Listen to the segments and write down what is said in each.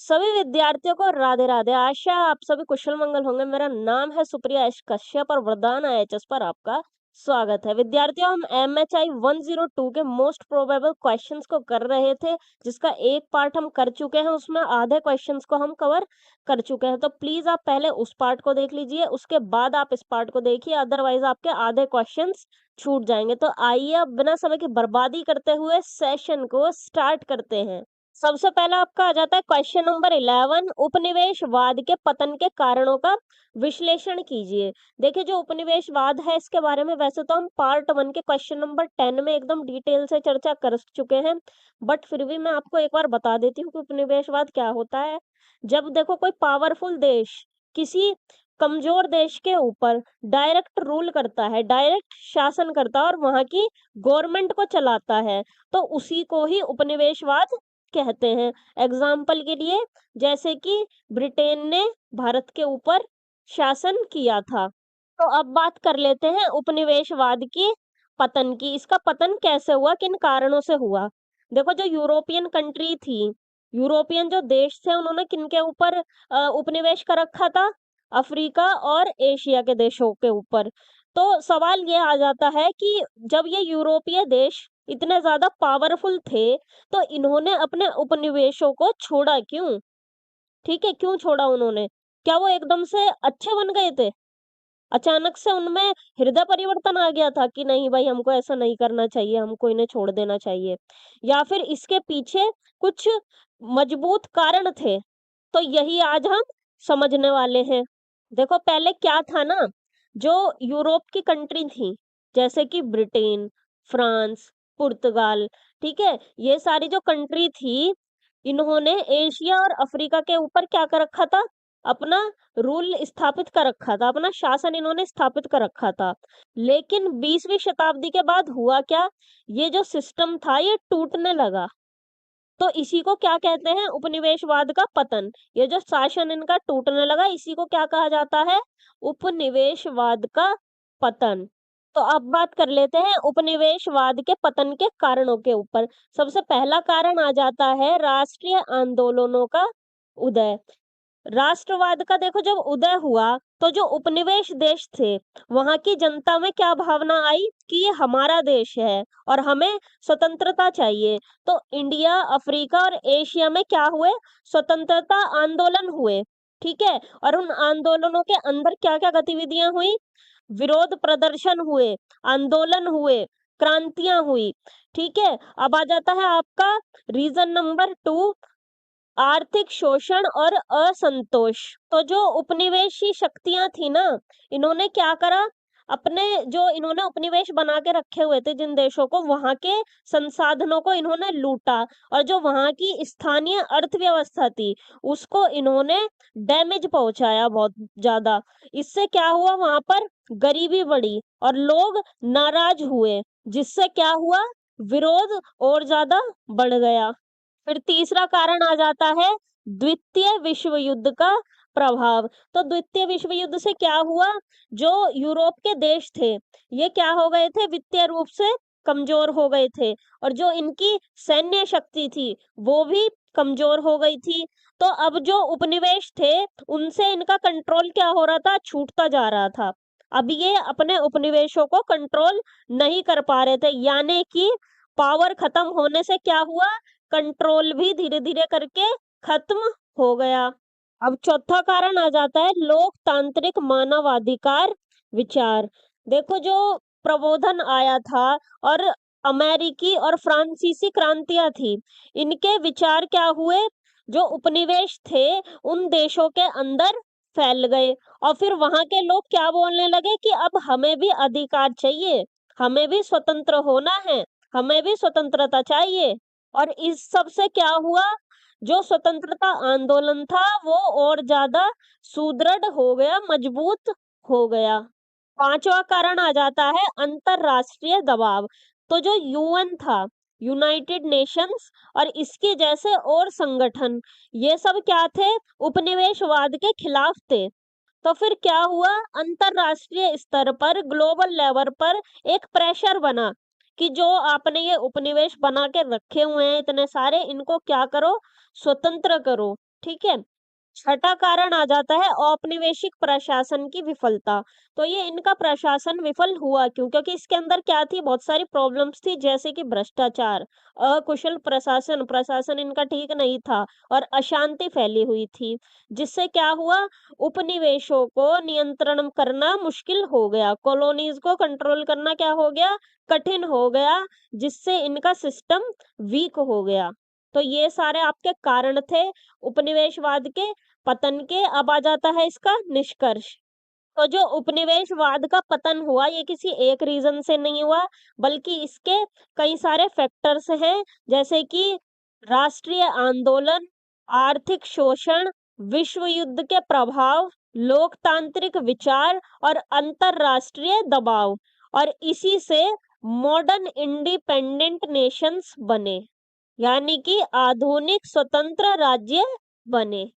सभी विद्यार्थियों को राधे राधे। आशा आप सभी कुशल मंगल होंगे। मेरा नाम है सुप्रिया एस कश्यप और वरदान IAS पर आपका स्वागत है। विद्यार्थियों, हम MHI 102 के मोस्ट प्रोबेबल क्वेश्चंस को कर रहे थे, जिसका एक पार्ट हम कर चुके हैं। उसमें आधे क्वेश्चंस को हम कवर कर चुके हैं, तो प्लीज आप पहले उस पार्ट को देख लीजिए, उसके बाद आप इस पार्ट को देखिए, अदरवाइज आपके आधे क्वेश्चंस छूट जाएंगे। तो आइए अब बिना समय की बर्बादी करते हुए सेशन को स्टार्ट करते हैं। सबसे पहला आपका आ जाता है क्वेश्चन नंबर 11, उपनिवेशवाद के पतन के कारणों का विश्लेषण कीजिए। देखिए, जो उपनिवेशवाद है इसके बारे में वैसे तो हम पार्ट 1 के क्वेश्चन नंबर 10 में एकदम डिटेल से चर्चा कर चुके हैं, बट फिर भी मैं आपको एक बार बता देती हूँ कि उपनिवेशवाद क्या होता है। जब देखो कोई पावरफुल देश किसी कमजोर देश के ऊपर डायरेक्ट रूल करता है, डायरेक्ट शासन करता है और वहां की गवर्नमेंट को चलाता है, तो उसी को ही उपनिवेशवाद कहते हैं। एग्जाम्पल के लिए, जैसे कि ब्रिटेन ने भारत के ऊपर शासन किया था। तो अब बात कर लेते हैं उपनिवेशवाद की पतन की। इसका पतन कैसे हुआ, किन कारणों से हुआ। देखो, जो यूरोपियन कंट्री थी, यूरोपियन जो देश थे, उन्होंने किनके ऊपर उपनिवेश कर रखा था? अफ्रीका और एशिया के देशों के ऊपर। तो सवाल ये आ जाता है कि जब ये यूरोपीय देश इतने ज्यादा पावरफुल थे, तो इन्होंने अपने उपनिवेशों को छोड़ा क्यों? ठीक है, क्यों छोड़ा उन्होंने? क्या वो एकदम से अच्छे बन गए थे? अचानक से उनमें हृदय परिवर्तन आ गया था कि नहीं भाई, हमको ऐसा नहीं करना चाहिए, हमको इन्हें छोड़ देना चाहिए, या फिर इसके पीछे कुछ मजबूत कारण थे? तो यही आज हम समझने वाले हैं। देखो, पहले क्या था ना, जो यूरोप की कंट्री थी, जैसे कि ब्रिटेन, फ्रांस, पुर्तगाल, ठीक है, ये सारी जो कंट्री थी, इन्होंने एशिया और अफ्रीका के ऊपर क्या कर रखा था? अपना रूल स्थापित कर रखा था, अपना शासन इन्होंने स्थापित कर रखा था। लेकिन 20वीं शताब्दी के बाद हुआ क्या? ये जो सिस्टम था ये टूटने लगा। तो इसी को क्या कहते हैं? उपनिवेशवाद का पतन। ये जो शासन इनका टूटने लगा, इसी को क्या कहा जाता है? उपनिवेशवाद का पतन। तो अब बात कर लेते हैं उपनिवेशवाद के पतन के कारणों के ऊपर। सबसे पहला कारण आ जाता है राष्ट्रीय आंदोलनों का उदय। राष्ट्रवाद का देखो जब उदय हुआ, तो जो उपनिवेश देश थे, वहां की जनता में क्या भावना आई कि ये हमारा देश है और हमें स्वतंत्रता चाहिए। तो इंडिया, अफ्रीका और एशिया में क्या हुए? स्वतंत्रता आंदोलन हुए। ठीक है, और उन आंदोलनों के अंदर क्या क्या गतिविधियां हुई? विरोध प्रदर्शन हुए, आंदोलन हुए, क्रांतियां हुई। ठीक है, अब आ जाता है आपका रीजन नंबर 2, आर्थिक शोषण और असंतोष। तो जो उपनिवेशी शक्तियां थी ना, इन्होंने क्या करा? अपने जो इन्होंने उपनिवेश बना के रखे हुए थे जिन देशों को, वहां के संसाधनों को इन्होंने लूटा, और जो वहां की स्थानीय अर्थव्यवस्था थी उसको इन्होंने डैमेज पहुंचाया बहुत ज्यादा। इससे क्या हुआ? वहां पर गरीबी बढ़ी और लोग नाराज हुए, जिससे क्या हुआ? विरोध और ज्यादा बढ़ गया। फिर तीसरा कारण आ जाता है द्वितीय विश्व युद्ध का प्रभाव। तो द्वितीय विश्व युद्ध से क्या हुआ? जो यूरोप के देश थे, ये क्या हो गए थे? वित्तीय रूप से कमजोर हो गए थे, और जो इनकी सैन्य शक्ति थी वो भी कमजोर हो गई थी। तो अब जो उपनिवेश थे, उनसे इनका कंट्रोल क्या हो रहा था? छूटता जा रहा था। अब ये अपने उपनिवेशों को कंट्रोल नहीं कर पा रहे थे, यानी कि पावर खत्म होने से क्या हुआ? कंट्रोल भी धीरे धीरे करके खत्म हो गया। अब चौथा कारण आ जाता है लोकतांत्रिक मानवाधिकार विचार। देखो, जो प्रबोधन आया था और अमेरिकी और फ्रांसीसी क्रांतियां थी, इनके विचार क्या हुए? जो उपनिवेश थे उन देशों के अंदर फैल गए, और फिर वहां के लोग क्या बोलने लगे कि अब हमें भी अधिकार चाहिए, हमें भी स्वतंत्र होना है, हमें भी स्वतंत्रता चाहिए। और इस सब से क्या हुआ? जो स्वतंत्रता आंदोलन था वो और ज्यादा सुदृढ़ हो गया, मजबूत हो गया। पांचवा कारण आ जाता है अंतरराष्ट्रीय दबाव। तो जो UN था, यूनाइटेड नेशंस, और इसके जैसे और संगठन, ये सब क्या थे? उपनिवेशवाद के खिलाफ थे। तो फिर क्या हुआ? अंतरराष्ट्रीय स्तर पर, ग्लोबल लेवल पर एक प्रेशर बना कि जो आपने ये उपनिवेश बना के रखे हुए हैं इतने सारे, इनको क्या करो? स्वतंत्र करो। ठीक है। छठा कारण आ जाता है औपनिवेशिक प्रशासन की विफलता। तो ये इनका प्रशासन विफल हुआ क्यों? क्योंकि इसके अंदर क्या थी, बहुत सारी प्रॉब्लम्स थी, जैसे कि भ्रष्टाचार, अकुशल प्रशासन, प्रशासन इनका ठीक नहीं था और अशांति फैली हुई थी। जिससे क्या हुआ, उपनिवेशों को नियंत्रण करना मुश्किल हो गया, कॉलोनीज को कंट्रोल करना क्या हो गया, कठिन हो गया, जिससे इनका सिस्टम वीक हो गया। तो ये सारे आपके कारण थे उपनिवेशवाद के पतन के। अब आ जाता है इसका निष्कर्ष। तो जो उपनिवेशवाद का पतन हुआ, ये किसी एक रीजन से नहीं हुआ, बल्कि इसके कई सारे फैक्टर्स हैं, जैसे कि राष्ट्रीय आंदोलन, आर्थिक शोषण, विश्व युद्ध के प्रभाव, लोकतांत्रिक विचार और अंतरराष्ट्रीय दबाव, और इसी से मॉडर्न इंडिपेंडेंट नेशंस बने, यानी कि आधुनिक स्वतंत्र राज्य बने।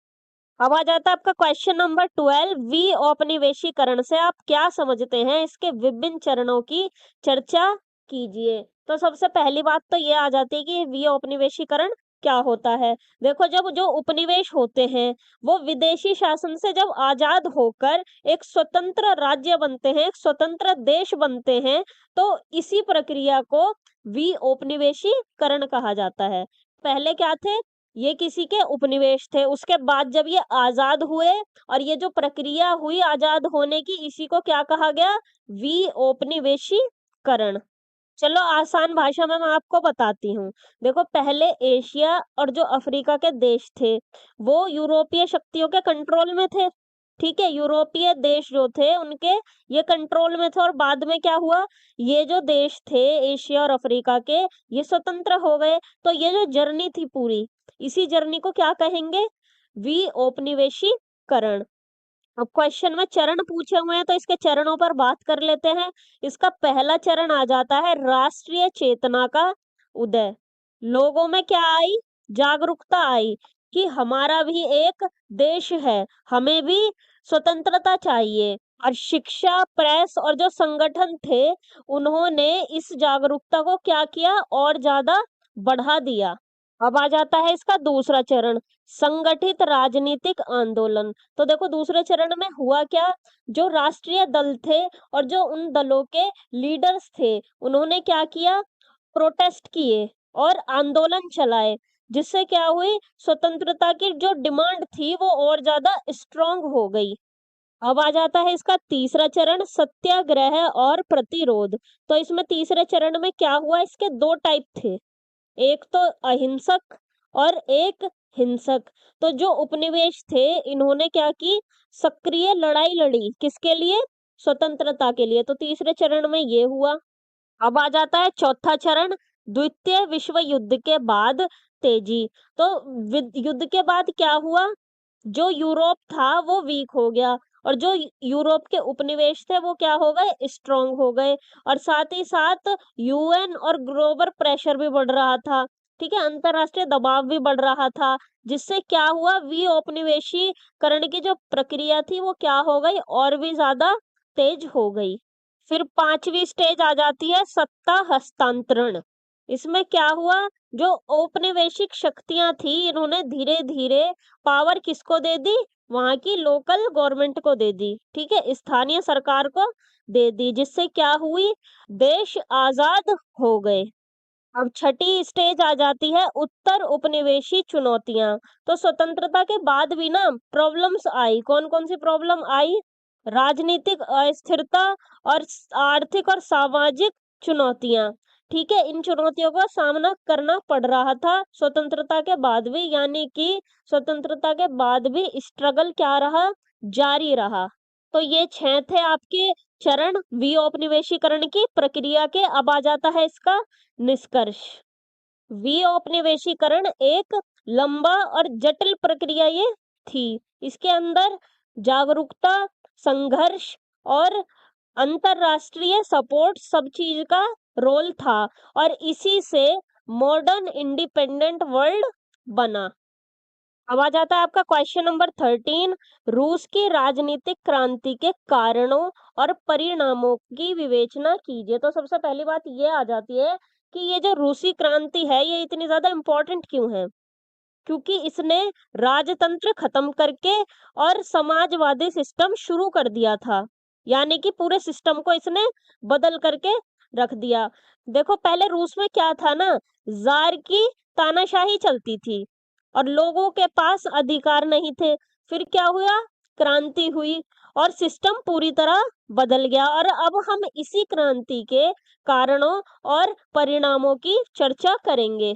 अब आ जाता है आपका क्वेश्चन नंबर 12, वी औपनिवेशीकरण से आप क्या समझते हैं, इसके विभिन्न चरणों की चर्चा कीजिए। तो सबसे पहली बात तो ये आ जाती है कि वी औपनिवेशीकरण क्या होता है। देखो, जब जो उपनिवेश होते हैं वो विदेशी शासन से जब आजाद होकर एक स्वतंत्र राज्य बनते हैं, एक स्वतंत्र देश बनते हैं, तो इसी प्रक्रिया को वी औपनिवेशीकरण कहा जाता है। पहले क्या थे, ये किसी के उपनिवेश थे, उसके बाद जब ये आजाद हुए और ये जो प्रक्रिया हुई आजाद होने की, इसी को क्या कहा गया, विओपनिवेशीकरण। चलो आसान भाषा में मैं आपको बताती हूँ। देखो, पहले एशिया और जो अफ्रीका के देश थे वो यूरोपीय शक्तियों के कंट्रोल में थे। ठीक है, यूरोपीय देश जो थे उनके ये कंट्रोल में थे, और बाद में क्या हुआ, ये जो देश थे एशिया और अफ्रीका के, ये स्वतंत्र हो गए। तो ये जो जर्नी थी पूरी, इसी जर्नी को क्या कहेंगे, विओपनिवेशीकरण। अब क्वेश्चन में चरण पूछे हुए हैं तो इसके चरणों पर बात कर लेते हैं। इसका पहला चरण आ जाता है राष्ट्रीय चेतना का उदय। लोगों में क्या आई, जागरूकता आई कि हमारा भी एक देश है, हमें भी स्वतंत्रता चाहिए। और शिक्षा, प्रेस और जो संगठन थे, उन्होंने इस जागरूकता को क्या किया, और ज्यादा बढ़ा दिया। अब आ जाता है इसका दूसरा चरण, संगठित राजनीतिक आंदोलन। तो देखो, दूसरे चरण में हुआ क्या, जो राष्ट्रीय दल थे और जो उन दलों के लीडर्स थे, उन्होंने क्या किया, प्रोटेस्ट किए और आंदोलन चलाए, जिससे क्या हुई, स्वतंत्रता की जो डिमांड थी वो और ज्यादा स्ट्रांग हो गई। अब आ जाता है इसका तीसरा चरण, सत्याग्रह और प्रतिरोध। तो इसमें तीसरे चरण में क्या हुआ, इसके दो टाइप थे, एक तो अहिंसक और एक हिंसक। तो जो उपनिवेश थे, इन्होंने क्या की, सक्रिय लड़ाई लड़ी, किसके लिए, स्वतंत्रता के लिए। तो तीसरे चरण में ये हुआ। अब आ जाता है चौथा चरण, द्वितीय विश्व युद्ध के बाद तेजी। तो युद्ध के बाद क्या हुआ, जो यूरोप था वो वीक हो गया, और जो यूरोप के उपनिवेश थे वो क्या हो गए, स्ट्रांग हो गए। और साथ ही साथ यूएन और ग्लोबल प्रेशर भी बढ़ रहा था। ठीक है, अंतरराष्ट्रीय दबाव भी बढ़ रहा था, जिससे क्या हुआ, विऔपनिवेशीकरण की जो प्रक्रिया थी वो क्या हो गई, और भी ज्यादा तेज हो गई। फिर पांचवी स्टेज आ जाती है सत्ता हस्तांतरण। इसमें क्या हुआ, जो औपनिवेशिक शक्तियां थी, इन्होंने धीरे धीरे पावर किसको दे दी, वहां की लोकल गवर्नमेंट को दे दी। ठीक है, स्थानीय सरकार को दे दी, जिससे क्या हुई, देश आजाद हो गए। अब छठी स्टेज आ जाती है उत्तर उपनिवेशी चुनौतियां। तो स्वतंत्रता के बाद भी ना प्रॉब्लम्स आई, कौन कौन सी प्रॉब्लम आई, राजनीतिक अस्थिरता और आर्थिक और सामाजिक चुनौतियां। ठीक है, इन चुनौतियों का सामना करना पड़ रहा था स्वतंत्रता के बाद भी, यानी कि स्वतंत्रता के बाद भी स्ट्रगल क्या रहा, जारी रहा। तो ये 6 थे आपके चरण विऔपनिवेशीकरण की प्रक्रिया के। अब आ जाता है इसका निष्कर्ष। विऔपनिवेशीकरण एक लंबा और जटिल प्रक्रिया ये थी। इसके अंदर जागरूकता, संघर्ष और अंतरराष्ट्रीय सपोर्ट सब चीज का रोल था, और इसी से मॉडर्न इंडिपेंडेंट वर्ल्ड बना। अब आ जाता है आपका क्वेश्चन नंबर 13, रूस की राजनीतिक क्रांति के कारणों और परिणामों की विवेचना कीजिए। तो सबसे पहली बात ये आ जाती है कि ये जो रूसी क्रांति है ये इतनी ज्यादा इम्पोर्टेंट क्यों है। क्योंकि इसने राजतंत्र खत्म करके और समाजवादी सिस्टम शुरू कर दिया था। यानी कि पूरे सिस्टम को इसने बदल करके रख दिया। देखो पहले रूस में क्या था ना, ज़ार की तानाशाही चलती थी और लोगों के पास अधिकार नहीं थे। फिर क्या हुआ? क्रांति हुई और सिस्टम पूरी तरह बदल गया और अब हम इसी क्रांति के कारणों और परिणामों की चर्चा करेंगे।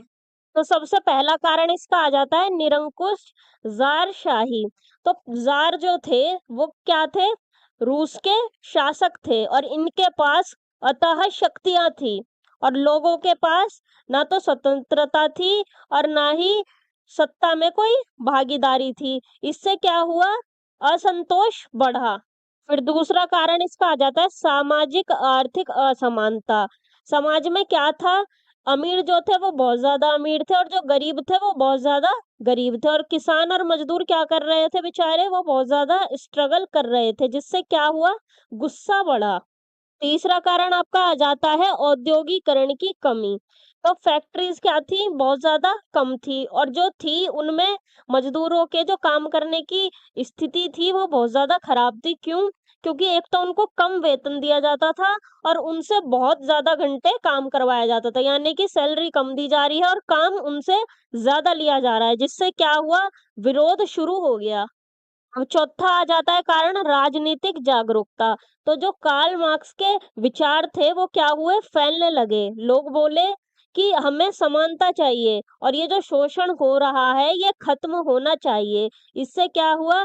तो सबसे पहला कारण इसका आ जाता है निरंकुश ज़ारशाही। तो ज़ार जो थे वो क्या थे? रूस के शासक थे और इनके पास अतः शक्तियाँ थी और लोगों के पास ना तो स्वतंत्रता थी और ना ही सत्ता में कोई भागीदारी थी। इससे क्या हुआ? असंतोष बढ़ा। फिर दूसरा कारण इसका आ जाता है सामाजिक आर्थिक असमानता। समाज में क्या था? अमीर जो थे वो बहुत ज्यादा अमीर थे और जो गरीब थे वो बहुत ज्यादा गरीब थे और किसान और मजदूर क्या कर रहे थे बेचारे? वो बहुत ज्यादा स्ट्रगल कर रहे थे, जिससे क्या हुआ? गुस्सा बढ़ा। तीसरा कारण आपका आ जाता है औद्योगिकरण की कमी। तो फैक्ट्रीज क्या थी? बहुत ज्यादा कम थी और जो थी उनमें मजदूरों के जो काम करने की स्थिति थी वो बहुत ज्यादा खराब थी। क्यों? क्योंकि एक तो उनको कम वेतन दिया जाता था और उनसे बहुत ज्यादा घंटे काम करवाया जाता था, यानी कि सैलरी कम दी जा रही है और काम उनसे ज्यादा लिया जा रहा है, जिससे क्या हुआ? विरोध शुरू हो गया। अब चौथा आ जाता है कारण राजनीतिक जागरूकता। तो जो कार्ल मार्क्स के विचार थे वो क्या हुए? फैलने लगे। लोग बोले कि हमें समानता चाहिए और ये जो शोषण हो रहा है ये खत्म होना चाहिए। इससे क्या हुआ?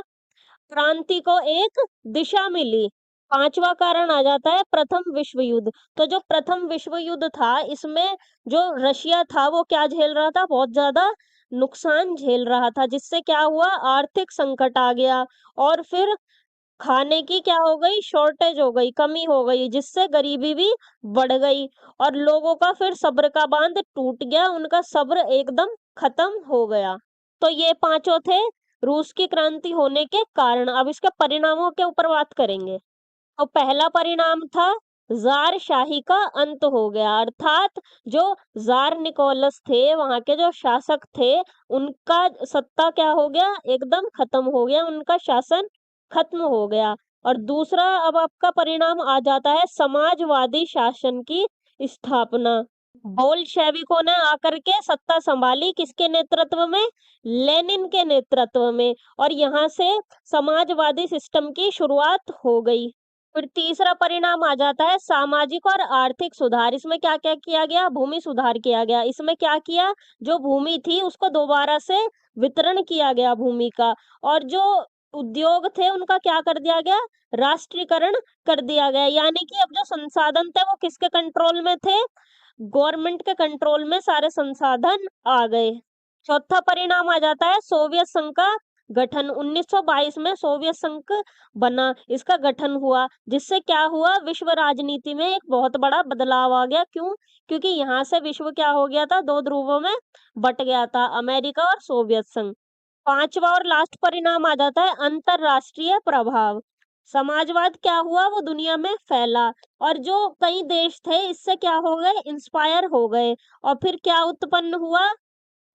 क्रांति को एक दिशा मिली। पांचवा कारण आ जाता है प्रथम विश्व युद्ध। तो जो प्रथम विश्व युद्ध था इसमें जो रशिया था वो क्या झेल रहा था? बहुत ज्यादा नुकसान झेल रहा था, जिससे क्या हुआ? आर्थिक संकट आ गया और फिर खाने की क्या हो गई? शॉर्टेज हो गई, कमी हो गई, जिससे गरीबी भी बढ़ गई और लोगों का फिर सब्र का बांध टूट गया, उनका सब्र एकदम खत्म हो गया। तो ये पांचों थे रूस की क्रांति होने के कारण। अब इसके परिणामों के ऊपर बात करेंगे। तो पहला परिणाम था जार शाही का अंत हो गया, अर्थात जो जार निकोलस थे वहां के जो शासक थे उनका सत्ता क्या हो गया? एकदम खत्म हो गया, उनका शासन खत्म हो गया। और दूसरा अब आपका परिणाम आ जाता है समाजवादी शासन की स्थापना। बोल्शेविकों ने आकर के सत्ता संभाली, किसके नेतृत्व में? लेनिन के नेतृत्व में। और यहाँ से समाजवादी सिस्टम की शुरुआत हो गई। फिर तीसरा परिणाम आ जाता है सामाजिक और आर्थिक सुधार। इसमें क्या क्या किया गया? भूमि सुधार किया गया। इसमें क्या किया? जो भूमि थी उसको दोबारा से वितरण किया गया भूमि का, और जो उद्योग थे उनका क्या कर दिया गया? राष्ट्रीयकरण कर दिया गया। यानी कि अब जो संसाधन थे वो किसके कंट्रोल में थे? गवर्नमेंट के कंट्रोल में सारे संसाधन आ गए। चौथा परिणाम आ जाता है सोवियत संघ का गठन। 1922 में सोवियत संघ बना, इसका गठन हुआ, जिससे क्या हुआ? विश्व राजनीति में एक बहुत बड़ा बदलाव आ गया। क्यों? क्योंकि यहाँ से विश्व क्या हो गया था? दो ध्रुवों में बट गया था, अमेरिका और सोवियत संघ। पांचवा और लास्ट परिणाम आ जाता है अंतरराष्ट्रीय प्रभाव। समाजवाद क्या हुआ? वो दुनिया में फैला और जो कई देश थे इससे क्या हो गए? इंस्पायर हो गए। और फिर क्या उत्पन्न हुआ?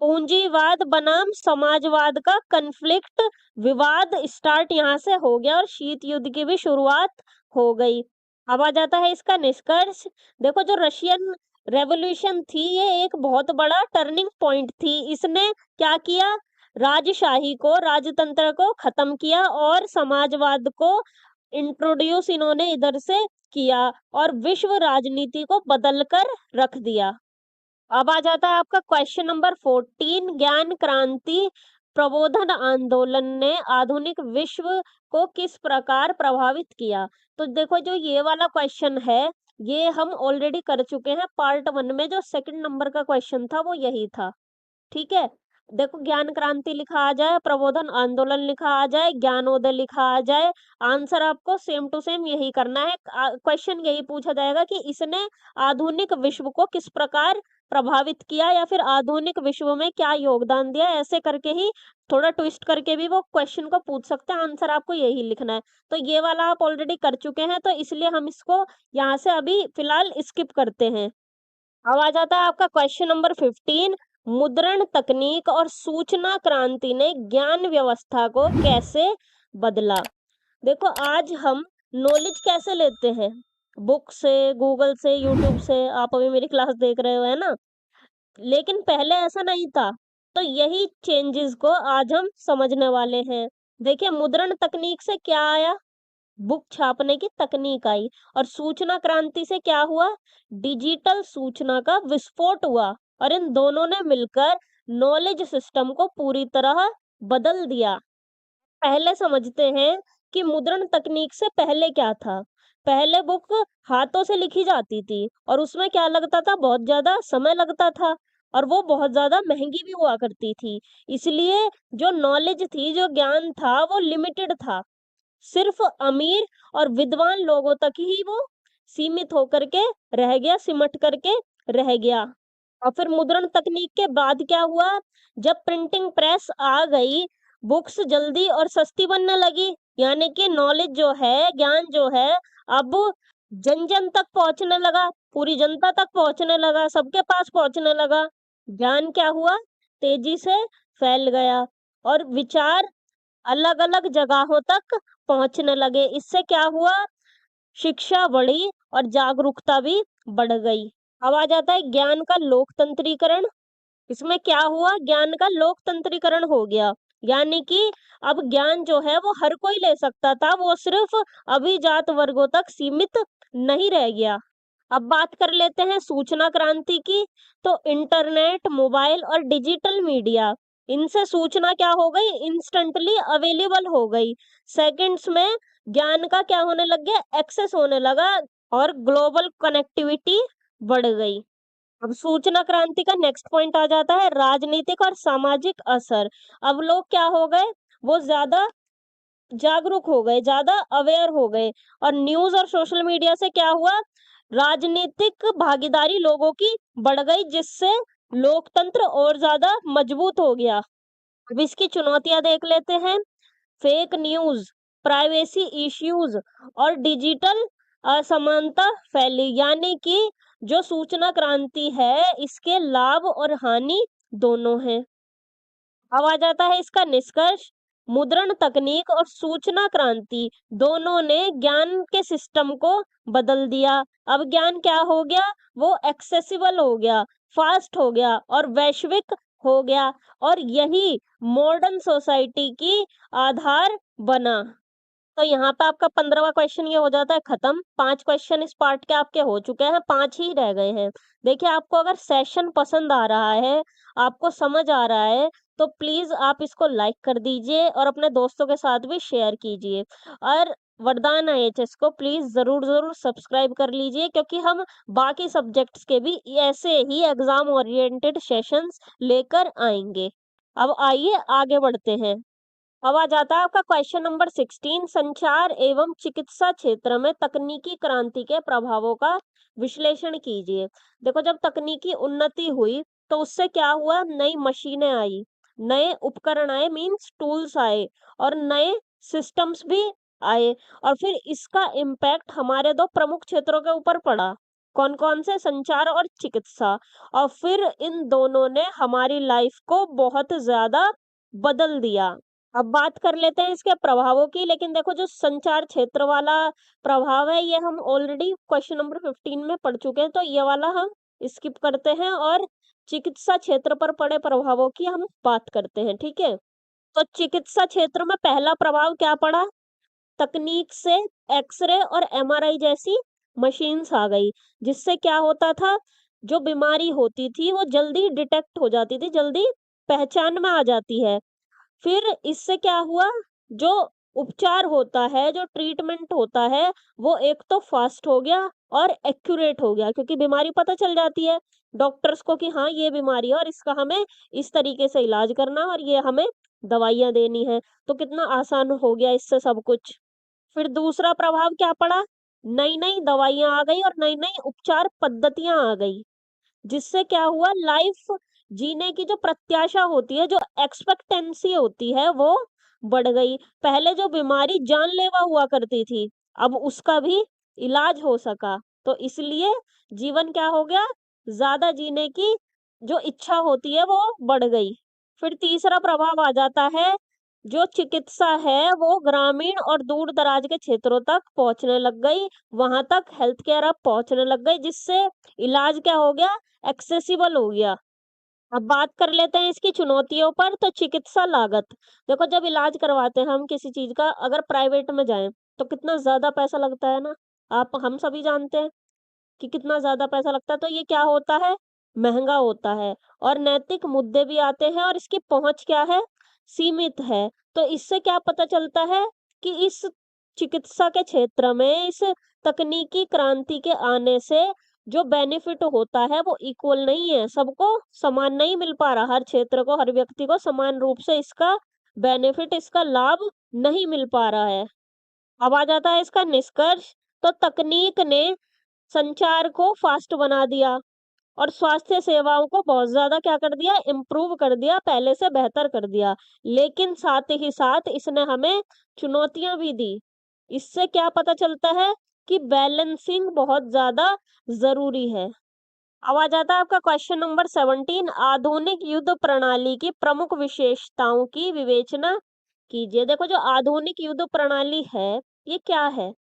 पूंजीवाद बनाम समाजवाद का कन्फ्लिक्ट, विवाद स्टार्ट यहाँ से हो गया और शीत युद्ध की भी शुरुआत हो गई। अब आ जाता है इसका निष्कर्ष। देखो जो रशियन रेवोल्यूशन थी ये एक बहुत बड़ा टर्निंग पॉइंट थी। इसने क्या किया? राजशाही को, राजतंत्र को खत्म किया और समाजवाद को इंट्रोड्यूस इन्होंने इधर से किया और विश्व राजनीति को बदल कर रख दिया। अब आ जाता है आपका क्वेश्चन नंबर 14। ज्ञान क्रांति प्रबोधन आंदोलन ने आधुनिक विश्व को किस प्रकार प्रभावित किया? तो देखो जो ये वाला क्वेश्चन है ये हम ऑलरेडी कर चुके हैं पार्ट 1 में। जो सेकंड नंबर का क्वेश्चन था वो यही था। ठीक है। देखो ज्ञान क्रांति लिखा आ जाए, प्रबोधन आंदोलन लिखा आ जाए, ज्ञानोदय लिखा आ जाए, आंसर आपको सेम टू सेम यही करना है। क्वेश्चन यही पूछा जाएगा कि इसने आधुनिक विश्व को किस प्रकार प्रभावित किया या फिर आधुनिक विश्व में क्या योगदान दिया। ऐसे करके ही थोड़ा ट्विस्ट करके भी वो क्वेश्चन को पूछ सकते हैं। आंसर आपको यही लिखना है। तो ये वाला आप ऑलरेडी कर चुके हैं तो इसलिए हम इसको यहाँ से अभी फिलहाल स्किप करते हैं। अब आ जाता है आपका क्वेश्चन नंबर 15। मुद्रण तकनीक और सूचना क्रांति ने ज्ञान व्यवस्था को कैसे बदला? देखो, आज हम नॉलेज कैसे लेते हैं? बुक से, गूगल से, यूट्यूब से। आप अभी मेरी क्लास देख रहे हो, है ना? लेकिन पहले ऐसा नहीं था। तो यही चेंजेस को आज हम समझने वाले हैं। देखिए, मुद्रण तकनीक से क्या आया? बुक छापने की तकनीक आई। और सूचना क्रांति से क्या हुआ? डिजिटल सूचना का विस्फोट हुआ। और इन दोनों ने मिलकर नॉलेज सिस्टम को पूरी तरह बदल दिया। पहले समझते हैं कि मुद्रण तकनीक से पहले क्या था। पहले बुक हाथों से लिखी जाती थी और उसमें क्या लगता था? बहुत ज्यादा समय लगता था और वो बहुत ज्यादा महंगी भी हुआ करती थी। इसलिए जो नॉलेज थी, जो ज्ञान था, वो लिमिटेड था। सिर्फ अमीर और विद्वान लोगों तक ही वो सीमित होकर के रह गया, सिमट करके रह गया। और फिर मुद्रण तकनीक के बाद क्या हुआ? जब प्रिंटिंग प्रेस आ गई, बुक्स जल्दी और सस्ती बनने लगी। यानी कि नॉलेज जो है, ज्ञान जो है, अब जन जन तक पहुंचने लगा, पूरी जनता तक पहुंचने लगा, सबके पास पहुंचने लगा। ज्ञान क्या हुआ? तेजी से फैल गया और विचार अलग अलग जगहों तक पहुंचने लगे। इससे क्या हुआ? शिक्षा बढ़ी और जागरूकता भी बढ़ गई। अब आ जाता है ज्ञान का लोकतंत्रीकरण। इसमें क्या हुआ? ज्ञान का लोकतंत्रीकरण हो गया। यानी कि अब ज्ञान जो है वो हर कोई ले सकता था, वो सिर्फ अभिजात वर्गों तक सीमित नहीं रह गया। अब बात कर लेते हैं सूचना क्रांति की। तो इंटरनेट, मोबाइल और डिजिटल मीडिया, इनसे सूचना क्या हो गई? इंस्टेंटली अवेलेबल हो गई। सेकंड्स में ज्ञान का क्या होने लग गया? एक्सेस होने लगा और ग्लोबल कनेक्टिविटी बढ़ गई। अब सूचना क्रांति का नेक्स्ट पॉइंट आ जाता है राजनीतिक और सामाजिक असर। अब लोग क्या हो गए? वो ज्यादा जागरूक हो गए, ज्यादा अवेयर हो गए। और न्यूज और सोशल मीडिया से क्या हुआ? राजनीतिक भागीदारी लोगों की बढ़ गई, जिससे लोकतंत्र और ज्यादा मजबूत हो गया। अब इसकी चुनौतियां देख लेते हैं। फेक न्यूज, प्राइवेसी इश्यूज और डिजिटल असमानता फैली। यानी कि जो सूचना क्रांति है, इसके लाभ और हानि दोनों हैं। अब आ जाता है इसका निष्कर्ष। मुद्रण तकनीक और सूचना क्रांति दोनों ने ज्ञान के सिस्टम को बदल दिया। अब ज्ञान क्या हो गया? वो एक्सेसिबल हो गया, फास्ट हो गया और वैश्विक हो गया। और यही मॉडर्न सोसाइटी की आधार बना। तो यहाँ पे आपका 15वां क्वेश्चन ये हो जाता है खत्म। 5 क्वेश्चन इस पार्ट के आपके हो चुके हैं, 5 ही रह गए हैं। देखिए, आपको अगर सेशन पसंद आ रहा है, आपको समझ आ रहा है, तो प्लीज आप इसको लाइक कर दीजिए और अपने दोस्तों के साथ भी शेयर कीजिए। और वरदान आईएचएस को प्लीज जरूर जरूर सब्सक्राइब कर लीजिए, क्योंकि हम बाकी सब्जेक्ट्स के भी ऐसे ही एग्जाम ओरिएंटेड सेशंस लेकर आएंगे। अब आइए आगे बढ़ते हैं। अब आ जाता है आपका क्वेश्चन नंबर 16। संचार एवं चिकित्सा क्षेत्र में तकनीकी क्रांति के प्रभावों का विश्लेषण कीजिए। देखो, जब तकनीकी उन्नति हुई तो उससे क्या हुआ? नई मशीनें आई, नए उपकरण आए, मींस टूल्स आए और नए सिस्टम्स भी आए। और फिर इसका इम्पैक्ट हमारे दो प्रमुख क्षेत्रों के ऊपर पड़ा। कौन कौन से? संचार और चिकित्सा। और फिर इन दोनों ने हमारी लाइफ को बहुत ज्यादा बदल दिया। अब बात कर लेते हैं इसके प्रभावों की। लेकिन देखो, जो संचार क्षेत्र वाला प्रभाव है, ये हम ऑलरेडी क्वेश्चन नंबर 15 में पढ़ चुके हैं, तो ये वाला हम स्किप करते हैं और चिकित्सा क्षेत्र पर पड़े प्रभावों की हम बात करते हैं। ठीक है? तो चिकित्सा क्षेत्र में पहला प्रभाव क्या पड़ा? तकनीक से एक्सरे और एमआरआई जैसी मशीन्स आ गई, जिससे क्या होता था? जो बीमारी होती थी वो जल्दी डिटेक्ट हो जाती थी, जल्दी पहचान में आ जाती है। फिर इससे क्या हुआ? जो उपचार होता है, जो ट्रीटमेंट होता है, वो एक तो फास्ट हो गया और एक्यूरेट हो गया, क्योंकि बीमारी पता चल जाती है डॉक्टर्स को कि हाँ, ये बीमारी है और इसका हमें इस तरीके से इलाज करना है और ये हमें दवाइयां देनी है। तो कितना आसान हो गया इससे सब कुछ। फिर दूसरा प्रभाव क्या पड़ा? नई नई दवाइयां आ गई और नई नई उपचार पद्धतियां आ गई, जिससे क्या हुआ? लाइफ जीने की जो प्रत्याशा होती है, जो एक्सपेक्टेंसी होती है, वो बढ़ गई। पहले जो बीमारी जानलेवा हुआ करती थी, अब उसका भी इलाज हो सका। तो इसलिए जीवन क्या हो गया? ज्यादा जीने की जो इच्छा होती है वो बढ़ गई। फिर तीसरा प्रभाव आ जाता है, जो चिकित्सा है वो ग्रामीण और दूर दराज के क्षेत्रों तक पहुंचने लग गई, वहां तक हेल्थ केयर अब पहुंचने लग गई, जिससे इलाज क्या हो गया, एक्सेसिबल हो गया। अब बात कर लेते हैं इसकी चुनौतियों पर। तो चिकित्सा लागत, देखो जब इलाज करवाते हैं हम किसी चीज का, अगर प्राइवेट में जाएं तो कितना ज्यादा पैसा लगता है ना, आप हम सभी जानते हैं कि कितना ज्यादा पैसा लगता है। तो ये क्या होता है, महंगा होता है, और नैतिक मुद्दे भी आते हैं, और इसकी पहुंच क्या है, सीमित है। तो इससे क्या पता चलता है कि इस चिकित्सा के क्षेत्र में, इस तकनीकी क्रांति के आने से जो बेनिफिट होता है वो इक्वल नहीं है, सबको समान नहीं मिल पा रहा, हर क्षेत्र को, हर व्यक्ति को समान रूप से इसका बेनिफिट, इसका लाभ नहीं मिल पा रहा है। अब आ जाता है इसका निष्कर्ष। तो तकनीक ने संचार को फास्ट बना दिया, और स्वास्थ्य सेवाओं को बहुत ज्यादा क्या कर दिया, इम्प्रूव कर दिया, पहले से बेहतर कर दिया। लेकिन साथ ही साथ इसने हमें चुनौतियां भी दी। इससे क्या पता चलता है कि बैलेंसिंग बहुत ज्यादा जरूरी है। अब आ जाता है आपका क्वेश्चन नंबर 17, आधुनिक युद्ध प्रणाली की प्रमुख विशेषताओं की विवेचना कीजिए। देखो जो आधुनिक युद्ध प्रणाली है, ये क्या है,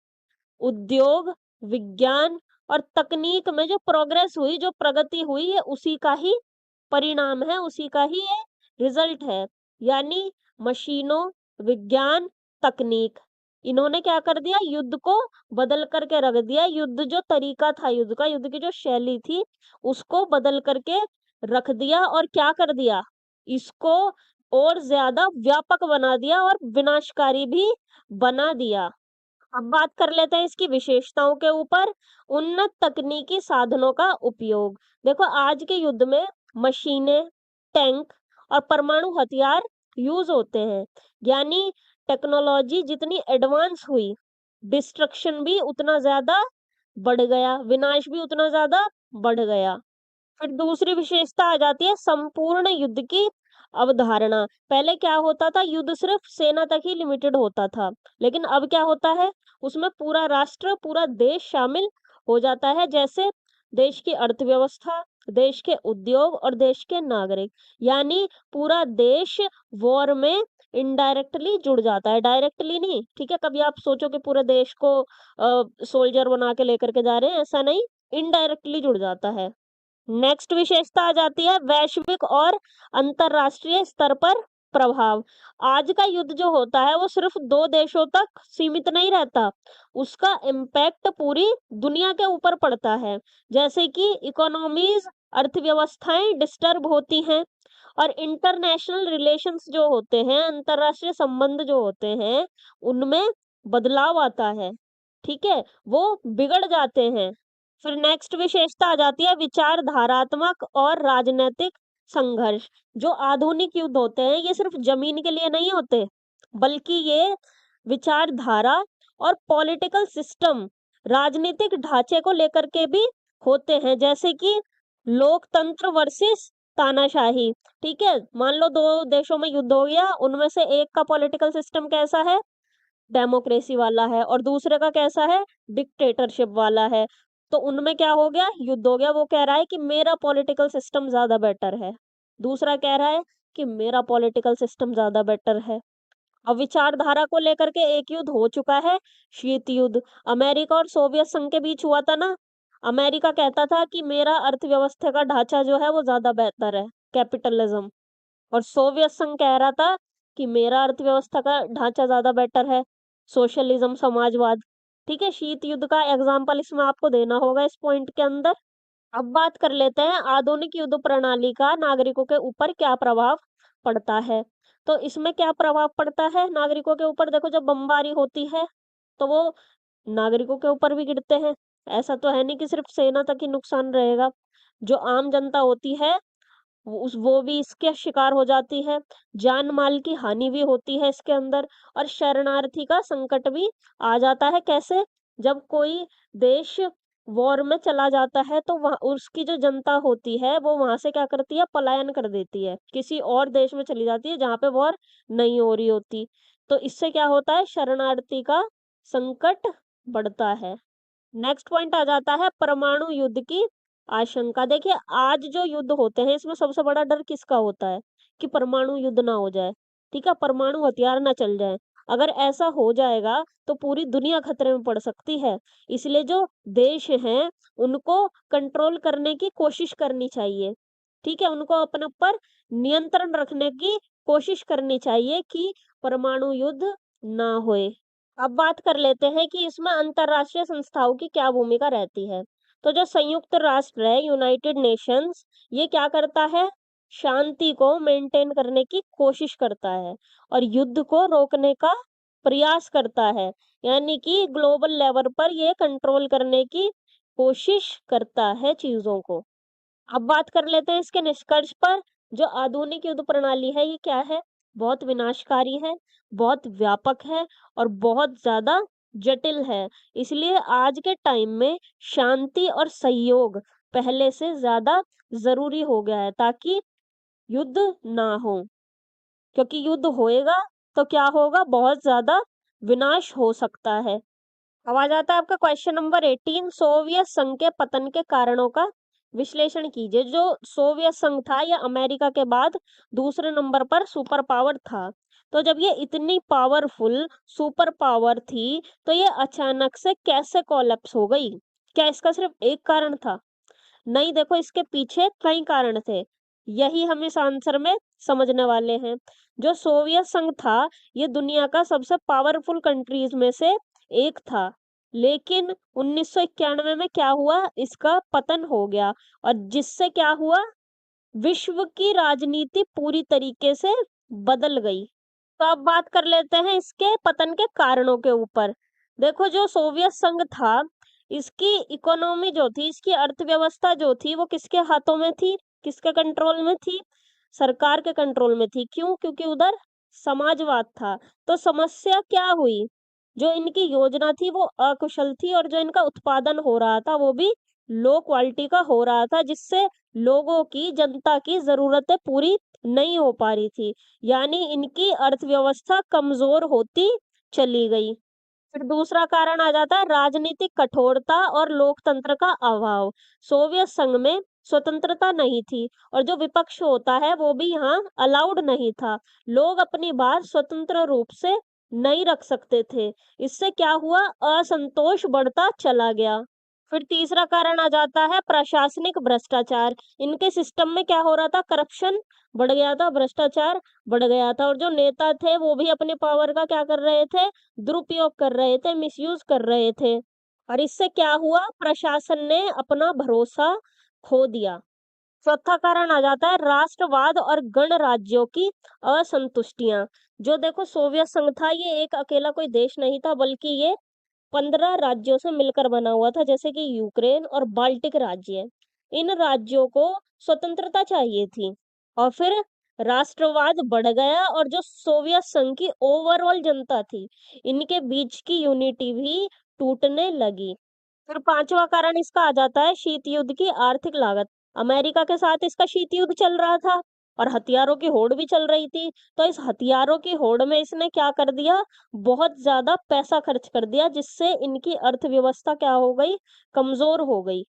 उद्योग, विज्ञान और तकनीक में जो प्रोग्रेस हुई, जो प्रगति हुई है, उसी का ही परिणाम है, उसी का ही ये रिजल्ट है। यानी मशीनों, विज्ञान, तकनीक, इन्होंने क्या कर दिया, युद्ध को बदल करके रख दिया। युद्ध जो तरीका था युद्ध का, युद्ध की जो शैली थी, उसको बदल करके रख दिया, और क्या कर दिया, इसको और ज्यादा व्यापक बना दिया, और विनाशकारी भी बना दिया। अब बात कर लेते हैं इसकी विशेषताओं के ऊपर। उन्नत तकनीकी साधनों का उपयोग, देखो आज के युद्ध में मशीनें, टैंक और परमाणु हथियार यूज होते हैं। यानी टेक्नोलॉजी जितनी एडवांस हुई, डिस्ट्रक्शन भी उतना ज्यादा बढ़ गया, विनाश भी उतना ज्यादा बढ़ गया। फिर दूसरी विशेषता आ जाती है संपूर्ण युद्ध की अवधारणा। पहले क्या होता था, युद्ध सिर्फ सेना तक ही लिमिटेड होता था, लेकिन अब क्या होता है, उसमें पूरा राष्ट्र, पूरा देश शामिल हो जाता है। जैसे देश की अर्थव्यवस्था, देश के उद्योग और देश के नागरिक, यानी पूरा देश वॉर में इनडायरेक्टली जुड़ जाता है, डायरेक्टली नहीं। ठीक है, कभी आप सोचो कि पूरे देश को सोल्जर बना के लेकर के जा रहे हैं, ऐसा नहीं, इनडायरेक्टली जुड़ जाता है। नेक्स्ट विशेषता आ जाती है वैश्विक और अंतरराष्ट्रीय स्तर पर प्रभाव। आज का युद्ध जो होता है वो सिर्फ दो देशों तक सीमित नहीं रहता, उसका इम्पैक्ट पूरी दुनिया के ऊपर पड़ता है। जैसे कि इकोनॉमीज, अर्थव्यवस्थाएं डिस्टर्ब होती हैं, और इंटरनेशनल रिलेशंस जो होते हैं, अंतरराष्ट्रीय संबंध जो होते हैं, उनमें बदलाव आता है। ठीक है, वो बिगड़ जाते हैं। फिर नेक्स्ट विशेषता आ जाती है विचारधारात्मक और राजनीतिक संघर्ष। जो आधुनिक युद्ध होते हैं ये सिर्फ जमीन के लिए नहीं होते, बल्कि ये विचारधारा और पॉलिटिकल सिस्टम, राजनीतिक ढांचे को लेकर के भी होते हैं। जैसे कि लोकतंत्र वर्सेस तानाशाही। ठीक है, मान लो दो देशों में युद्ध हो गया, उनमें से एक का पॉलिटिकल सिस्टम कैसा है, डेमोक्रेसी वाला है, और दूसरे का कैसा है, डिक्टेटरशिप वाला है। तो उनमें क्या हो गया, युद्ध हो गया। वो कह रहा है कि मेरा पॉलिटिकल सिस्टम ज्यादा बेटर है, दूसरा कह रहा है कि मेरा पॉलिटिकल सिस्टम ज्यादा बेटर है। अब विचारधारा को लेकर के एक युद्ध हो चुका है, शीत युद्ध, अमेरिका और सोवियत संघ के बीच हुआ था ना। अमेरिका कहता था कि मेरा अर्थव्यवस्था का ढांचा जो है वो ज्यादा बेहतर है, कैपिटलिज्म, और सोवियत संघ कह रहा था कि मेरा अर्थव्यवस्था का ढांचा ज्यादा बेटर है, सोशलिज्म, समाजवाद। ठीक है, शीत युद्ध का एग्जाम्पल इसमें आपको देना होगा इस पॉइंट के अंदर। अब बात कर लेते हैं आधुनिक युद्ध प्रणाली का नागरिकों के ऊपर क्या प्रभाव पड़ता है। तो इसमें क्या प्रभाव पड़ता है नागरिकों के ऊपर, देखो जब बमबारी होती है तो वो नागरिकों के ऊपर भी गिरते हैं। ऐसा तो है नहीं कि सिर्फ सेना तक ही नुकसान रहेगा, जो आम जनता होती है वो भी इसके शिकार हो जाती है, जान माल की हानि भी होती है इसके अंदर, और शरणार्थी का संकट भी आ जाता है। कैसे, जब कोई देश वॉर में चला जाता है तो वहाँ उसकी जो जनता होती है वो वहां से क्या करती है, पलायन कर देती है, किसी और देश में चली जाती है जहाँ पे वॉर नहीं हो रही होती। तो इससे क्या होता है, शरणार्थी का संकट बढ़ता है। नेक्स्ट पॉइंट आ जाता है परमाणु युद्ध की आशंका देखिए, आज जो युद्ध होते हैं इसमें सबसे बड़ा डर किसका होता है कि परमाणु युद्ध ना हो जाए, ठीक है, परमाणु हथियार ना चल जाए। अगर ऐसा हो जाएगा तो पूरी दुनिया खतरे में पड़ सकती है। इसलिए जो देश हैं उनको कंट्रोल करने की कोशिश करनी चाहिए, ठीक है, उनको अपने ऊपर नियंत्रण रखने की कोशिश करनी चाहिए कि परमाणु युद्ध ना होए। अब बात कर लेते हैं कि इसमें अंतरराष्ट्रीय संस्थाओं की क्या भूमिका रहती है। तो जो संयुक्त राष्ट्र है, यूनाइटेड नेशंस, ये क्या करता है, शांति को मेंटेन करने की कोशिश करता है और युद्ध को रोकने का प्रयास करता है। यानी कि ग्लोबल लेवल पर ये कंट्रोल करने की कोशिश करता है चीजों को। अब बात कर लेते हैं इसके निष्कर्ष पर। जो आधुनिक युद्ध प्रणाली है ये क्या है, बहुत विनाशकारी है, बहुत व्यापक है और बहुत ज्यादा जटिल है। इसलिए आज के टाइम में शांति और सहयोग पहले से ज्यादा जरूरी हो गया है ताकि युद्ध ना हो, क्योंकि युद्ध होएगा तो क्या होगा, बहुत ज्यादा विनाश हो सकता है। अब आ जाता है आपका क्वेश्चन नंबर 18, सोवियत संघ के पतन के कारणों का विश्लेषण कीजिए। जो सोवियत संघ था यह अमेरिका के बाद दूसरे नंबर पर सुपर पावर था। तो जब ये इतनी पावरफुल सुपर पावर थी तो ये अचानक से कैसे कोलैप्स हो गई? क्या इसका सिर्फ एक कारण था? नहीं, देखो इसके पीछे कई कारण थे। यही हम इस आंसर में समझने वाले हैं। जो सोवियत संघ था ये दुनिया का सबसे पावरफुल कंट्रीज में से एक था, लेकिन 1991 में क्या हुआ, इसका पतन हो गया और जिससे क्या हुआ, विश्व की राजनीति पूरी तरीके से बदल गई। तो अब बात कर लेते हैं इसके पतन के कारणों के ऊपर। देखो जो सोवियत संघ था, इसकी इकोनॉमी जो थी, इसकी अर्थव्यवस्था जो थी वो किसके हाथों में थी, किसके कंट्रोल में थी, सरकार के कंट्रोल में थी। क्यों? क्योंकि उधर समाजवाद था। तो समस्या क्या हुई, जो इनकी योजना थी वो अकुशल थी और जो इनका उत्पादन हो रहा था वो भी लो क्वालिटी का हो रहा था, जिससे लोगों की, जनता की जरूरतें पूरी नहीं हो पा रही थी। यानी इनकी अर्थव्यवस्था कमजोर होती चली गई। फिर दूसरा कारण आ जाता है राजनीतिक कठोरता और लोकतंत्र का अभाव। सोवियत संघ में स्वतंत्रता नहीं थी और जो विपक्ष होता है वो भी यहाँ अलाउड नहीं था। लोग अपनी बात स्वतंत्र रूप से नहीं रख सकते थे। इससे क्या हुआ, असंतोष बढ़ता चला गया। फिर तीसरा कारण आ जाता है प्रशासनिक भ्रष्टाचार। इनके सिस्टम में क्या हो रहा था, करप्शन बढ़ गया था, भ्रष्टाचार बढ़ गया था और जो नेता थे वो भी अपने पावर का क्या कर रहे थे, दुरुपयोग कर रहे थे, मिसयूज कर रहे थे। और इससे क्या हुआ, प्रशासन ने अपना भरोसा खो दिया। चौथा कारण आ जाता है राष्ट्रवाद और गणराज्यों की असंतुष्टियां। जो देखो सोवियत संघ था ये एक अकेला कोई देश नहीं था, बल्कि ये 15 राज्यों से मिलकर बना हुआ था, जैसे कि यूक्रेन और बाल्टिक राज्य। इन राज्यों को स्वतंत्रता चाहिए थी और फिर राष्ट्रवाद बढ़ गया और जो सोवियत संघ की ओवरऑल जनता थी, इनके बीच की यूनिटी भी टूटने लगी। फिर पांचवा कारण इसका आ जाता है शीत युद्ध की आर्थिक लागत। अमेरिका के साथ इसका शीत युद्ध चल रहा था और हथियारों की होड़ भी चल रही थी। तो इस हथियारों की होड़ में इसने क्या कर दिया, बहुत ज्यादा पैसा खर्च कर दिया, जिससे इनकी अर्थव्यवस्था क्या हो गई, कमजोर हो गई।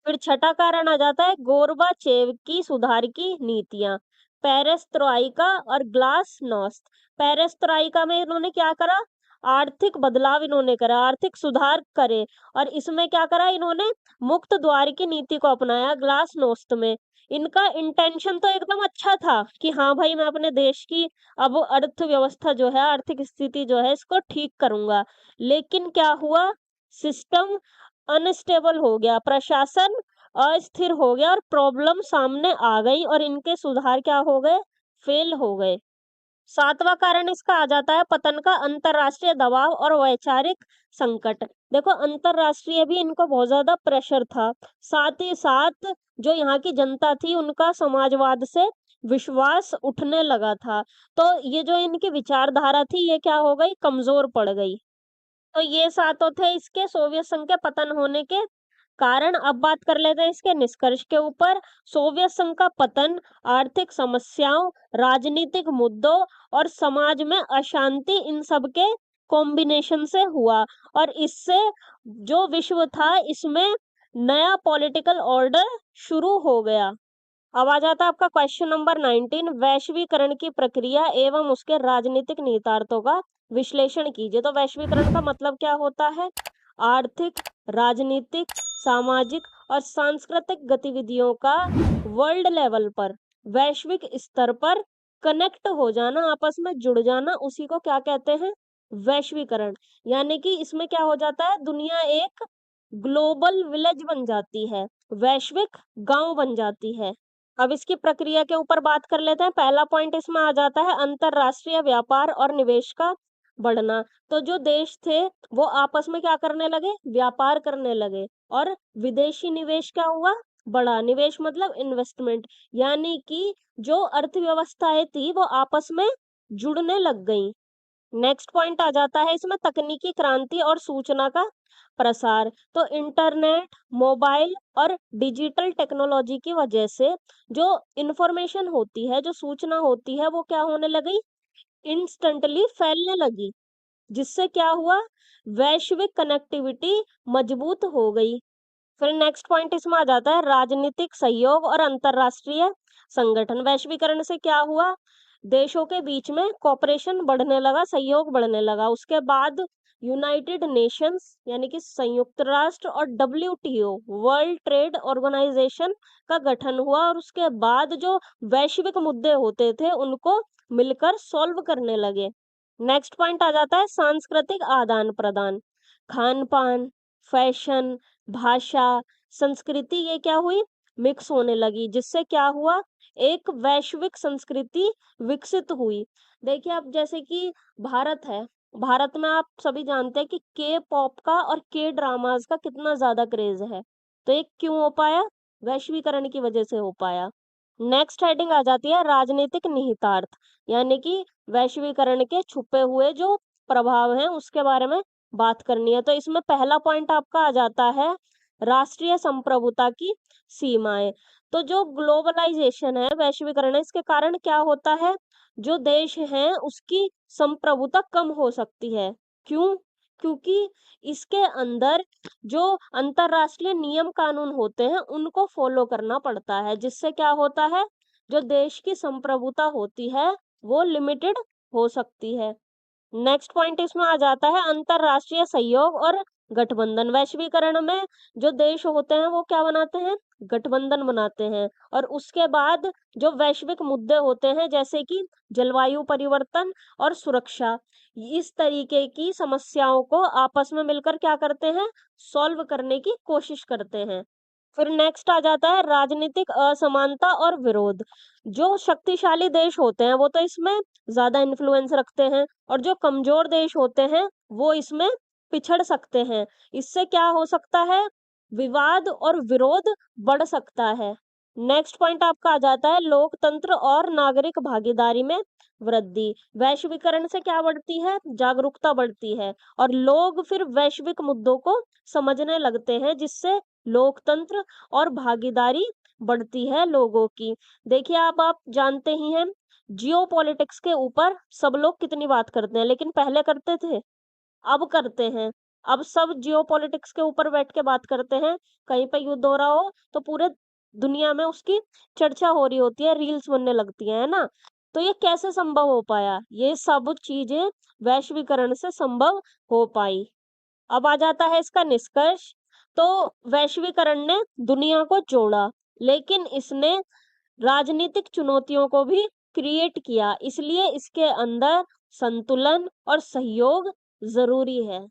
फिर छठा कारण आ जाता है गोरबाचेव की सुधार की नीतियां। पेरेस्ट्रोइका और ग्लासनोस्त। पेरेस्ट्रोइका में इन्होंने क्या करा, आर्थिक बदलाव इन्होंने करा, आर्थिक सुधार करे। और इसमें क्या करा इन्होंने, मुक्त द्वार की नीति को अपनाया। ग्लासनोस्त में इनका इंटेंशन तो एकदम अच्छा था कि हाँ भाई मैं अपने देश की अब अर्थव्यवस्था जो है, आर्थिक स्थिति जो है इसको ठीक करूंगा। लेकिन क्या हुआ, सिस्टम अनस्टेबल हो गया, प्रशासन अस्थिर हो गया और प्रॉब्लम सामने आ गई और इनके सुधार क्या हो गए, फेल हो गए। सातवां कारण इसका आ जाता है पतन का अंतरराष्ट्रीय दबाव और वैचारिक संकट। देखो अंतरराष्ट्रीय भी इनको बहुत ज्यादा प्रेशर था, साथ ही साथ जो यहाँ की जनता थी उनका समाजवाद से विश्वास उठने लगा था। तो ये जो इनकी विचारधारा थी ये क्या हो गई, कमजोर पड़ गई। तो ये सातों थे इसके सोवियत संघ के पतन होने के कारण। अब बात कर लेते हैं इसके निष्कर्ष के ऊपर। सोवियत संघ का पतन आर्थिक समस्याओं, राजनीतिक मुद्दों और समाज में अशांति, इन सब के कॉम्बिनेशन से हुआ और इससे जो विश्व था इसमें नया पॉलिटिकल ऑर्डर शुरू हो गया। अब आ जाता है आपका क्वेश्चन नंबर 19, वैश्वीकरण की प्रक्रिया एवं उसके राजनीतिक निहितार्थों का विश्लेषण कीजिए। तो वैश्वीकरण का मतलब क्या होता है? आर्थिक, राजनीतिक, सामाजिक और सांस्कृतिक गतिविधियों का वर्ल्ड लेवल पर, वैश्विक स्तर पर कनेक्ट हो जाना, आपस में जुड़ जाना, उसी को क्या कहते हैं? वैश्वीकरण। यानी कि इसमें क्या हो जाता है, दुनिया एक ग्लोबल विलेज बन जाती है, वैश्विक गांव बन जाती है। अब इसकी प्रक्रिया के ऊपर बात कर लेते हैं। पहला पॉइंट इसमें आ जाता है अंतरराष्ट्रीय व्यापार और निवेश का बढ़ना। तो जो देश थे वो आपस में क्या करने लगे? व्यापार करने लगे, और विदेशी निवेश क्या हुआ? बढ़ा। निवेश मतलब इन्वेस्टमेंट, यानी कि जो अर्थव्यवस्थाएं थी वो आपस में जुड़ने लग गई। नेक्स्ट पॉइंट आ जाता है इसमें तकनीकी क्रांति और सूचना का प्रसार। तो इंटरनेट, मोबाइल और डिजिटल टेक्नोलॉजी की वजह से जो इंफॉर्मेशन होती है, जो सूचना होती है, वो क्या होने लगी? इंस्टेंटली फैलने लगी, जिससे क्या हुआ? वैश्विक कनेक्टिविटी मजबूत हो गई। फिर नेक्स्ट पॉइंट इसमें आ जाता है राजनीतिक सहयोग और अंतरराष्ट्रीय संगठन। वैश्वीकरण से क्या हुआ? देशों के बीच में कॉपरेशन बढ़ने लगा, सहयोग बढ़ने लगा। उसके बाद यूनाइटेड नेशंस यानी कि संयुक्त राष्ट्र और WTO वर्ल्ड ट्रेड ऑर्गेनाइजेशन का गठन हुआ, और उसके बाद जो वैश्विक मुद्दे होते थे उनको मिलकर सॉल्व करने लगे। नेक्स्ट पॉइंट आ जाता है सांस्कृतिक आदान प्रदान। खान पान, फैशन, भाषा, संस्कृति, ये क्या हुई? मिक्स होने लगी, जिससे क्या हुआ? एक वैश्विक संस्कृति विकसित हुई। देखिए अब जैसे कि भारत है, भारत में आप सभी जानते हैं कि के पॉप का और के ड्रामास का कितना ज्यादा क्रेज है। तो ये क्यों हो पाया? वैश्वीकरण की वजह से हो पाया। नेक्स्ट हेडिंग आ जाती है राजनीतिक निहितार्थ, यानी कि वैश्वीकरण के छुपे हुए जो प्रभाव हैं उसके बारे में बात करनी है। तो इसमें पहला पॉइंट आपका आ जाता है राष्ट्रीय संप्रभुता की सीमाएं। तो जो ग्लोबलाइजेशन है, वैश्वीकरण है, इसके कारण क्या होता है? जो देश हैं उसकी संप्रभुता कम हो सकती है। क्यों? क्योंकि इसके अंदर जो अंतरराष्ट्रीय नियम कानून होते हैं उनको फॉलो करना पड़ता है, जिससे क्या होता है? जो देश की संप्रभुता होती है वो लिमिटेड हो सकती है। नेक्स्ट पॉइंट इसमें आ जाता है अंतरराष्ट्रीय सहयोग और गठबंधन। वैश्वीकरण में जो देश होते हैं वो क्या बनाते हैं? गठबंधन बनाते हैं। और उसके बाद जो वैश्विक मुद्दे होते हैं जैसे कि जलवायु परिवर्तन और सुरक्षा, इस तरीके की समस्याओं को आपस में मिलकर क्या करते हैं? सॉल्व करने की कोशिश करते हैं। फिर नेक्स्ट आ जाता है राजनीतिक असमानता और विरोध। जो शक्तिशाली देश होते हैं वो तो इसमें ज्यादा इन्फ्लुएंस रखते हैं, और जो कमजोर देश होते हैं वो इसमें पिछड़ सकते हैं। इससे क्या हो सकता है? विवाद और विरोध बढ़ सकता है। नेक्स्ट पॉइंट आपका आ जाता है लोकतंत्र और नागरिक भागीदारी में वृद्धि। वैश्वीकरण से क्या बढ़ती है? जागरूकता बढ़ती है, और लोग फिर वैश्विक मुद्दों को समझने लगते हैं, जिससे लोकतंत्र और भागीदारी बढ़ती है लोगों की। देखिए आप जानते ही हैं जियो पॉलिटिक्स के ऊपर सब लोग कितनी बात करते हैं, लेकिन पहले करते थे? अब करते हैं। अब सब जियो पॉलिटिक्स के ऊपर बैठ के बात करते हैं। कहीं पे युद्ध हो रहा हो तो पूरे दुनिया में उसकी चर्चा हो रही होती है, रील्स बनने लगती है ना? तो ये कैसे संभव हो पाया? ये सब चीजें वैश्वीकरण से संभव हो पाई। अब आ जाता है इसका निष्कर्ष। तो वैश्वीकरण ने दुनिया को जोड़ा, लेकिन इसने राजनीतिक चुनौतियों को भी क्रिएट किया, इसलिए इसके अंदर संतुलन और सहयोग जरूरी है।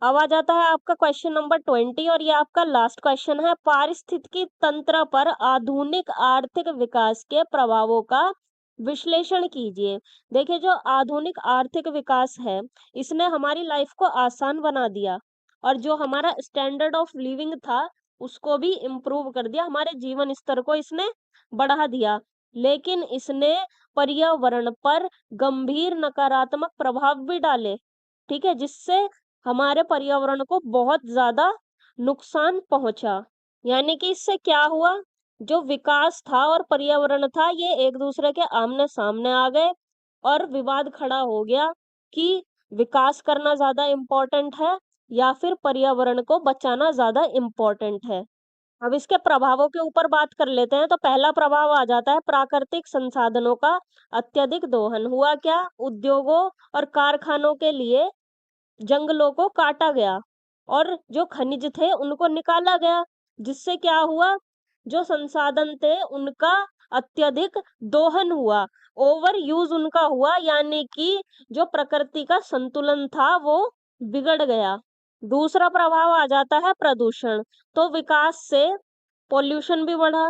अब आ जाता है आपका क्वेश्चन नंबर 20, और ये आपका लास्ट क्वेश्चन है पारिस्थितिकी तंत्र पर आधुनिक आर्थिक विकास के प्रभावों का विश्लेषण कीजिए। देखिए जो आधुनिक आर्थिक विकास है इसने हमारी लाइफ को आसान बना दिया, और जो हमारा स्टैंडर्ड ऑफ लिविंग था उसको भी इम्प्रूव कर दिया, हमारे जीवन स्तर को इसने बढ़ा दिया। लेकिन इसने पर्यावरण पर गंभीर नकारात्मक प्रभाव भी डाले, ठीक है, जिससे हमारे पर्यावरण को बहुत ज्यादा नुकसान पहुंचा। यानी कि इससे क्या हुआ? जो विकास था और पर्यावरण था ये एक दूसरे के आमने सामने आ गए, और विवाद खड़ा हो गया कि विकास करना ज्यादा इम्पोर्टेंट है या फिर पर्यावरण को बचाना ज्यादा इम्पोर्टेंट है। अब इसके प्रभावों के ऊपर बात कर लेते हैं। तो पहला प्रभाव आ जाता है प्राकृतिक संसाधनों का अत्यधिक दोहन। हुआ क्या? उद्योगों और कारखानों के लिए जंगलों को काटा गया और जो खनिज थे उनको निकाला गया, जिससे क्या हुआ? जो संसाधन थे उनका अत्यधिक दोहन हुआ, ओवर यूज उनका हुआ, यानी कि जो प्रकृति का संतुलन था वो बिगड़ गया। दूसरा प्रभाव आ जाता है प्रदूषण। तो विकास से पॉल्यूशन भी बढ़ा,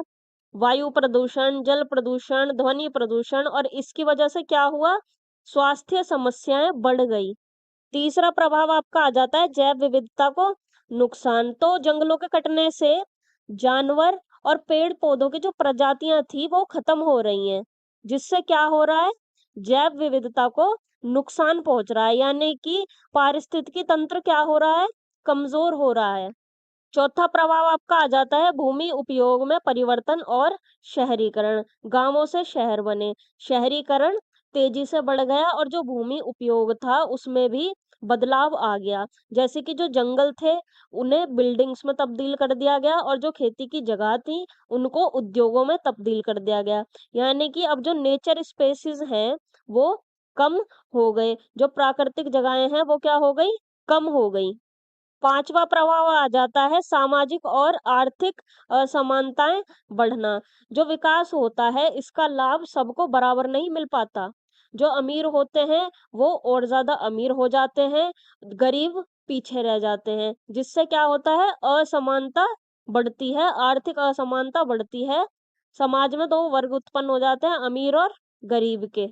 वायु प्रदूषण, जल प्रदूषण, ध्वनि प्रदूषण, और इसकी वजह से क्या हुआ? स्वास्थ्य समस्याएं बढ़ गई। तीसरा प्रभाव आपका आ जाता है जैव विविधता को नुकसान। तो जंगलों के कटने से जानवर और पेड़ पौधों की जो प्रजातियां थी वो खत्म हो रही हैं, जिससे क्या हो रहा है? जैव विविधता को नुकसान पहुंच रहा है, यानी कि पारिस्थितिकी तंत्र क्या हो रहा है? कमजोर हो रहा है। चौथा प्रभाव आपका आ जाता है भूमि उपयोग में परिवर्तन और शहरीकरण। गांवों से शहर बने, शहरीकरण तेजी से बढ़ गया और जो भूमि उपयोग था उसमें भी बदलाव आ गया। जैसे कि जो जंगल थे उन्हें बिल्डिंग्स में तब्दील कर दिया गया और जो खेती की जगह थी उनको उद्योगों में तब्दील कर दिया गया। यानी कि अब जो नेचर स्पेसिस हैं वो कम हो गए, जो प्राकृतिक जगहें हैं वो क्या हो गई? कम हो गई। पांचवा प्रभाव आ जाता है सामाजिक और आर्थिक असमानताएं बढ़ना। जो विकास होता है इसका लाभ सबको बराबर नहीं मिल पाता। जो अमीर होते हैं वो और ज्यादा अमीर हो जाते हैं, गरीब पीछे रह जाते हैं, जिससे क्या होता है? असमानता बढ़ती है, आर्थिक असमानता बढ़ती है। समाज में दो वर्ग उत्पन्न हो जाते हैं, अमीर और गरीब के।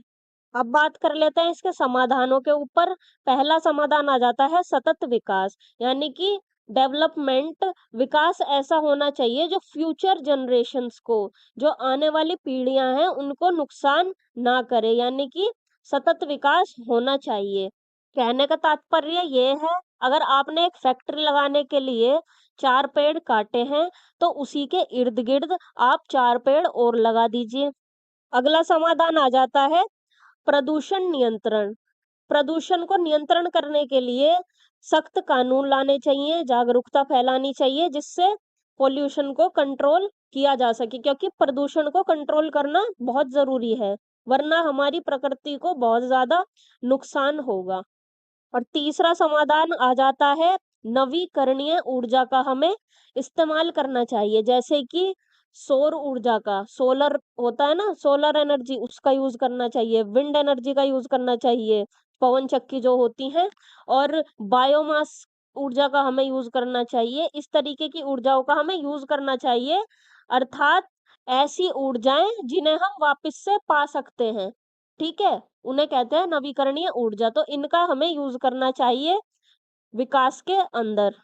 अब बात कर लेते हैं इसके समाधानों के ऊपर। पहला समाधान आ जाता है सतत विकास, यानी कि डेवलपमेंट। विकास ऐसा होना चाहिए जो फ्यूचर जनरेशन्स को, जो आने वाली पीढ़ियां हैं उनको नुकसान ना करे, यानी कि सतत विकास होना चाहिए। कहने का तात्पर्य ये है, अगर आपने एक फैक्ट्री लगाने के लिए 4 पेड़ काटे हैं तो उसी के इर्द गिर्द आप 4 पेड़ और लगा दीजिए। अगला समाधान आ जाता है प्रदूषण नियंत्रण। प्रदूषण को नियंत्रण करने के लिए सख्त कानून लाने चाहिए, जागरूकता फैलानी चाहिए, जिससे पोल्यूशन को कंट्रोल किया जा सके, क्योंकि प्रदूषण को कंट्रोल करना बहुत जरूरी है, वरना हमारी प्रकृति को बहुत ज्यादा नुकसान होगा। और तीसरा समाधान आ जाता है नवीकरणीय ऊर्जा का हमें इस्तेमाल करना चाहिए, जैसे कि सौर ऊर्जा का, सोलर होता है ना, सोलर एनर्जी, उसका यूज करना चाहिए, विंड एनर्जी का यूज करना चाहिए, पवन चक्की जो होती हैं, और बायोमास ऊर्जा का हमें यूज करना चाहिए। इस तरीके की ऊर्जाओं का हमें यूज करना चाहिए, अर्थात ऐसी ऊर्जाएं जिन्हें हम वापस से पा सकते हैं। ठीक है, उन्हें कहते हैं नवीकरणीय ऊर्जा। तो इनका हमें यूज करना चाहिए विकास के अंदर।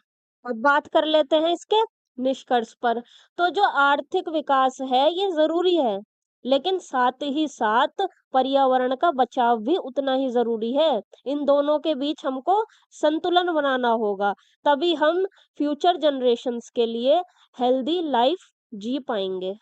अब बात कर लेते हैं इसके निष्कर्ष पर। तो जो आर्थिक विकास है ये जरूरी है, लेकिन साथ ही साथ पर्यावरण का बचाव भी उतना ही जरूरी है। इन दोनों के बीच हमको संतुलन बनाना होगा, तभी हम फ्यूचर जनरेशन्स के लिए हेल्दी लाइफ जी पाएंगे।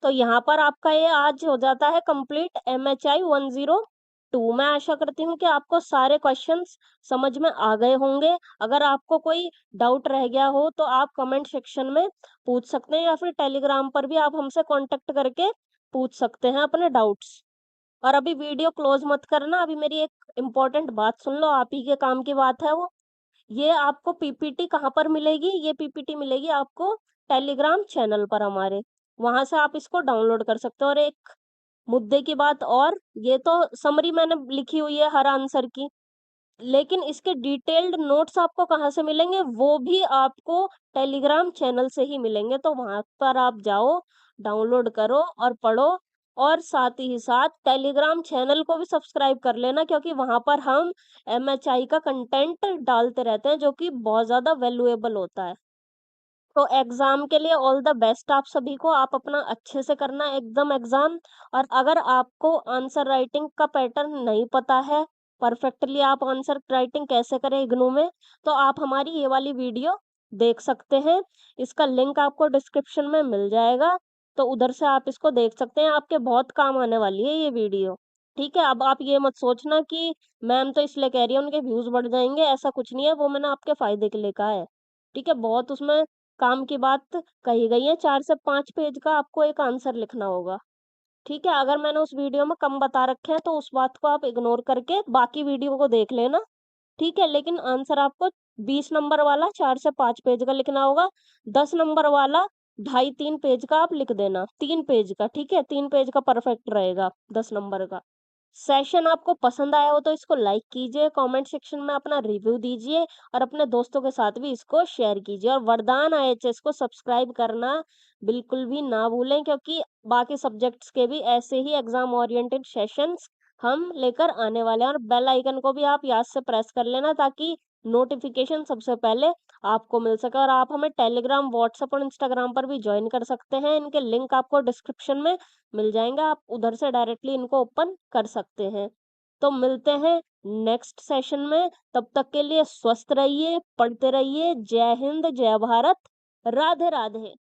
तो यहाँ पर आपका ये आज हो जाता है कंप्लीट MHI 102। मैं आशा करती हूँ कि आपको सारे क्वेश्चंस समझ में आ गए होंगे। अगर आपको कोई डाउट रह गया हो तो आप कमेंट सेक्शन में पूछ सकते हैं, या फिर टेलीग्राम पर भी आप हमसे कांटेक्ट करके पूछ सकते हैं अपने डाउट्स। और अभी वीडियो क्लोज मत करना, अभी मेरी एक इम्पोर्टेंट बात सुन लो, आप ही के काम की बात है वो। ये आपको पीपीटी कहाँ पर मिलेगी? ये पीपीटी मिलेगी आपको टेलीग्राम चैनल पर हमारे, वहां से आप इसको डाउनलोड कर सकते हो। और एक मुद्दे की बात और, ये तो समरी मैंने लिखी हुई है हर आंसर की, लेकिन इसके डिटेल्ड नोट्स आपको कहाँ से मिलेंगे? वो भी आपको टेलीग्राम चैनल से ही मिलेंगे। तो वहां पर आप जाओ, डाउनलोड करो और पढ़ो। और साथ ही साथ टेलीग्राम चैनल को भी सब्सक्राइब कर लेना, क्योंकि वहां पर हम MHI का कंटेंट डालते रहते हैं जो कि बहुत ज्यादा वैल्यूएबल होता है। तो एग्जाम के लिए ऑल द बेस्ट आप सभी को। आप अपना अच्छे से करना एकदम एग्जाम। और अगर आपको आंसर राइटिंग का पैटर्न नहीं पता है परफेक्टली, आप आंसर राइटिंग कैसे करें इग्नू में, तो आप हमारी ये वाली वीडियो देख सकते हैं। इसका लिंक आपको डिस्क्रिप्शन में मिल जाएगा, तो उधर से आप इसको देख सकते हैं। आपके बहुत काम आने वाली है ये वीडियो। ठीक है, अब आप ये मत सोचना कि मैम तो इसलिए कह रही है उनके व्यूज बढ़ जाएंगे, ऐसा कुछ नहीं है, वो मैंने आपके फायदे के लिए कहा है। ठीक है, बहुत उसमें काम की बात कही गई है, 4 से 5 पेज का आपको एक आंसर लिखना होगा। ठीक है? अगर मैंने उस वीडियो में कम बता रखे हैं तो उस बात को आप इग्नोर करके बाकी वीडियो को देख लेना। ठीक है? लेकिन आंसर आपको 20 नंबर वाला 4 से 5 पेज का लिखना होगा, 10 नंबर वाला ढाई 3 पेज का आप लिख देना, 3 पेज का, ठीक है? 3 पेज का परफेक्ट रहेगा 10 नंबर का। सेशन आपको पसंद आया हो तो इसको लाइक कीजिए, कमेंट सेक्शन में अपना रिव्यू दीजिए और अपने दोस्तों के साथ भी इसको शेयर कीजिए और वरदान आईएचएस को सब्सक्राइब करना बिल्कुल भी ना भूलें, क्योंकि बाकी सब्जेक्ट्स के भी ऐसे ही एग्जाम ओरिएंटेड सेशंस हम लेकर आने वाले हैं। और बेल आइकन को भी आप याद से प्रेस कर लेना ताकि नोटिफिकेशन सबसे पहले आपको मिल सके। और आप हमें टेलीग्राम, व्हाट्सएप और इंस्टाग्राम पर भी ज्वाइन कर सकते हैं, इनके लिंक आपको डिस्क्रिप्शन में मिल जाएंगे, आप उधर से डायरेक्टली इनको ओपन कर सकते हैं। तो मिलते हैं नेक्स्ट सेशन में, तब तक के लिए स्वस्थ रहिए, पढ़ते रहिए। जय हिंद, जय भारत, राधे राधे।